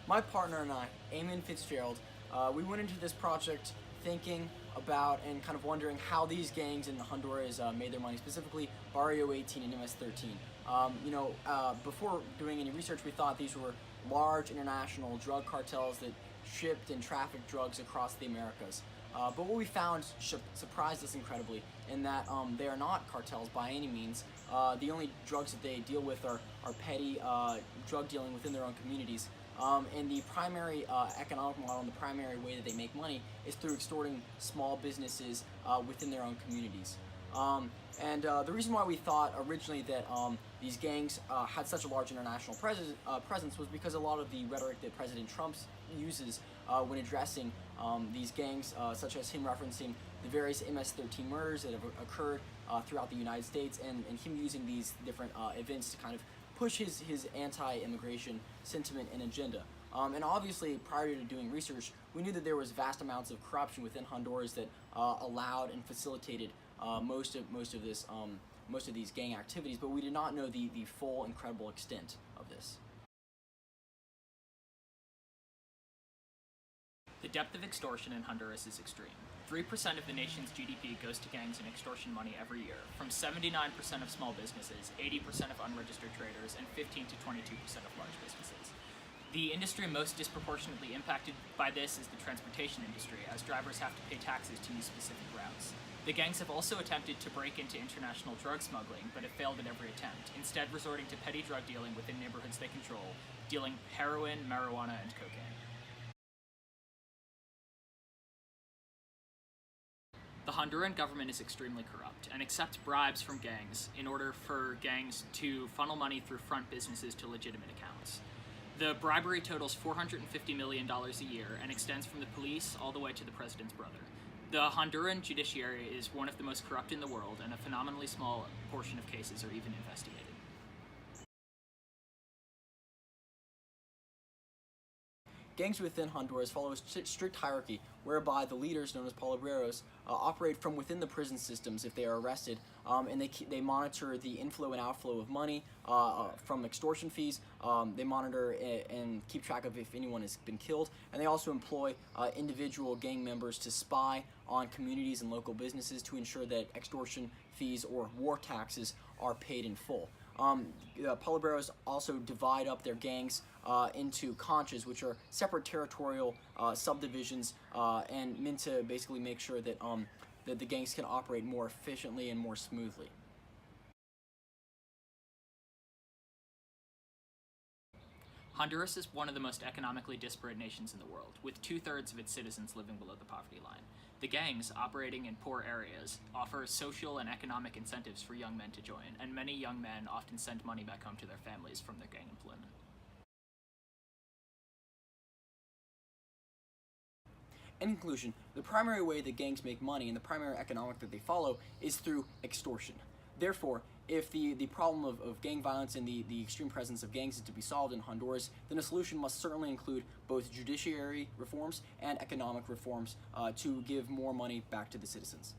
My partner and I, Eamon Fitzgerald, we went into this project thinking about and kind of wondering how these gangs in Honduras made their money, specifically Barrio-18 and MS-13. Before doing any research, we thought these were large international drug cartels that shipped and trafficked drugs across the Americas. But what we found surprised us incredibly in that they are not cartels by any means. The only drugs that they deal with are petty drug dealing within their own communities. And the primary economic model and the primary way that they make money is through extorting small businesses within their own communities. The reason why we thought originally that these gangs had such a large international presence was because a lot of the rhetoric that President Trump uses when addressing these gangs, such as him referencing the various MS-13 murders that have occurred throughout the United States, and him using these different events to kind of push his anti-immigration sentiment and agenda. And obviously, prior to doing research, we knew that there was vast amounts of corruption within Honduras that allowed and facilitated most of these gang activities, but we did not know the full incredible extent of this. The depth of extortion in Honduras is extreme. 3% of the nation's GDP goes to gangs and extortion money every year, from 79% of small businesses, 80% of unregistered traders, and 15 to 22% of large businesses. The industry most disproportionately impacted by this is the transportation industry, as drivers have to pay taxes to use specific routes. The gangs have also attempted to break into international drug smuggling, but have failed at every attempt, instead resorting to petty drug dealing within neighborhoods they control, dealing heroin, marijuana, and cocaine. The Honduran government is extremely corrupt and accepts bribes from gangs in order for gangs to funnel money through front businesses to legitimate accounts. The bribery totals $450 million a year and extends from the police all the way to the president's brother. The Honduran judiciary is one of the most corrupt in the world, and a phenomenally small portion of cases are even investigated. Gangs within Honduras follow a strict hierarchy whereby the leaders, known as palabreros, operate from within the prison systems if they are arrested, and they monitor the inflow and outflow of money from extortion fees. They monitor and keep track of if anyone has been killed, and they also employ individual gang members to spy on communities and local businesses to ensure that extortion fees or war taxes are paid in full. Palabreros also divide up their gangs into conchas, which are separate territorial subdivisions and meant to basically make sure that, that the gangs can operate more efficiently and more smoothly. Honduras is one of the most economically disparate nations in the world, with 2/3 of its citizens living below the poverty line. The gangs, operating in poor areas, offer social and economic incentives for young men to join, and many young men often send money back home to their families from their gang employment. In conclusion, the primary way that gangs make money and the primary economic that they follow is through extortion. Therefore, if the problem of gang violence and the extreme presence of gangs is to be solved in Honduras, then a solution must certainly include both judiciary reforms and economic reforms to give more money back to the citizens.